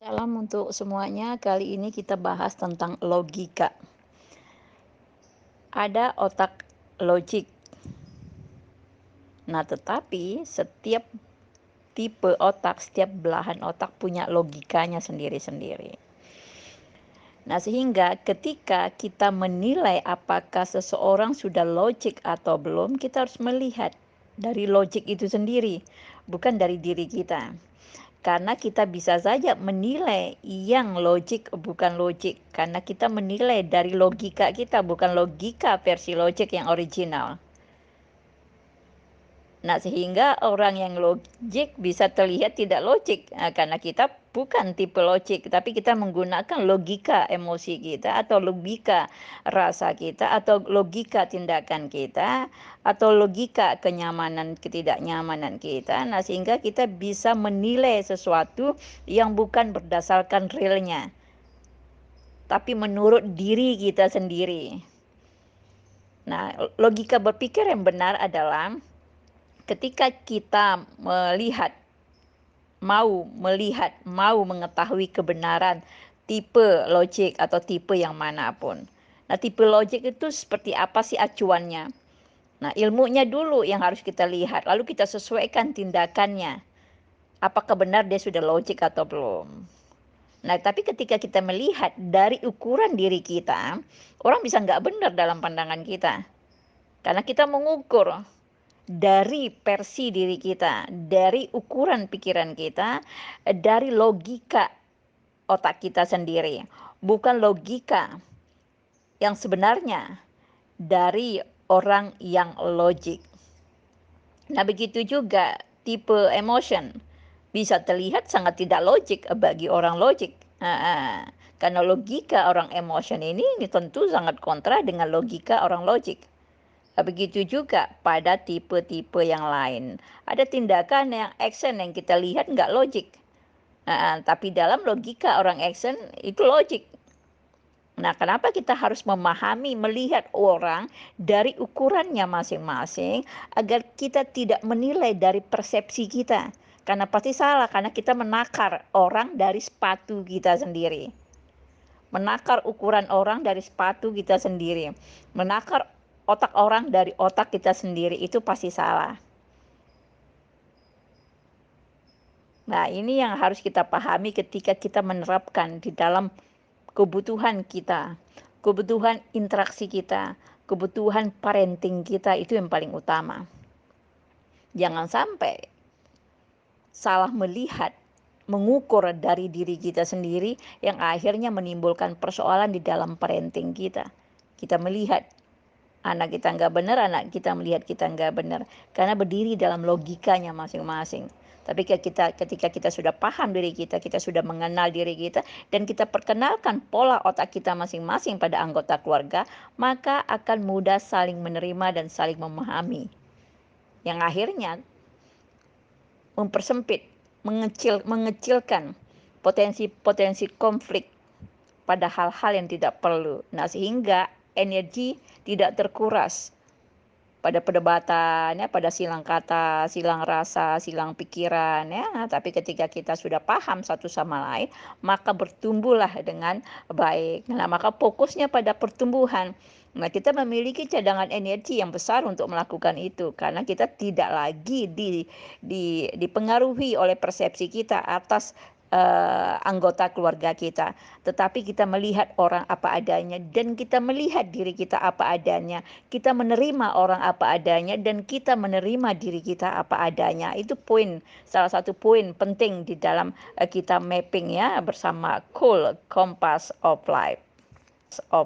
Salam untuk semuanya. Kali ini kita bahas tentang logika. Ada otak logik. Nah, tetapi setiap tipe otak, setiap belahan otak punya logikanya sendiri-sendiri. Nah, sehingga ketika kita menilai apakah seseorang sudah logik atau belum, kita harus melihat dari logik itu sendiri, bukan dari diri kita. Karena kita bisa saja menilai yang logik bukan logik, karena kita menilai dari logika kita, bukan logika versi logik yang original. Nah, sehingga orang yang logik bisa terlihat tidak logik, karena kita bukan tipe logik, tapi kita menggunakan logika emosi kita, atau logika rasa kita, atau logika tindakan kita, atau logika kenyamanan ketidaknyamanan kita. Nah, sehingga kita bisa menilai sesuatu yang bukan berdasarkan realnya, tapi menurut diri kita sendiri. Nah, logika berpikir yang benar adalah ketika kita mau mengetahui kebenaran tipe logik atau tipe yang manapun. Nah, tipe logik itu seperti apa sih acuannya? Nah, ilmunya dulu yang harus kita lihat, lalu kita sesuaikan tindakannya. Apakah benar dia sudah logik atau belum? Nah, tapi ketika kita melihat dari ukuran diri kita, orang bisa nggak benar dalam pandangan kita. Karena kita mengukur dari versi diri kita, dari ukuran pikiran kita, dari logika otak kita sendiri, bukan logika yang sebenarnya dari orang yang logik. Nah, begitu juga tipe emotion bisa terlihat sangat tidak logik bagi orang logik. Karena logika orang emotion ini tentu sangat kontra dengan logika orang logik. Begitu juga pada tipe-tipe yang lain. Ada tindakan yang action yang kita lihat nggak logik. Tapi dalam logika orang action itu logik. Nah, kenapa kita harus memahami, melihat orang dari ukurannya masing-masing agar kita tidak menilai dari persepsi kita. Karena pasti salah, karena kita menakar orang dari sepatu kita sendiri. Menakar ukuran orang dari sepatu kita sendiri. Menakar otak orang dari otak kita sendiri, itu pasti salah. Nah, ini yang harus kita pahami ketika kita menerapkan di dalam kebutuhan kita, kebutuhan interaksi kita, kebutuhan parenting kita, itu yang paling utama. Jangan sampai salah melihat, mengukur dari diri kita sendiri yang akhirnya menimbulkan persoalan di dalam parenting kita. Kita melihat anak kita nggak benar, anak kita melihat kita nggak benar, karena berdiri dalam logikanya masing-masing. Tapi ketika kita sudah paham diri kita, kita sudah mengenal diri kita, dan kita perkenalkan pola otak kita masing-masing pada anggota keluarga, maka akan mudah saling menerima dan saling memahami. Yang akhirnya mempersempit, mengecilkan potensi konflik pada hal-hal yang tidak perlu. Nah, sehingga energi tidak terkuras pada perdebatan, ya, pada silang kata, silang rasa, silang pikiran, ya. Tapi ketika kita sudah paham satu sama lain, maka bertumbuhlah dengan baik. Nah, maka fokusnya pada pertumbuhan. Nah, kita memiliki cadangan energi yang besar untuk melakukan itu karena kita tidak lagi dipengaruhi oleh persepsi kita atas anggota keluarga kita, tetapi kita melihat orang apa adanya dan kita melihat diri kita apa adanya. Kita menerima orang apa adanya dan kita menerima diri kita apa adanya. Itu salah satu poin penting di dalam kita mapping, ya, bersama Cool Compass of Life.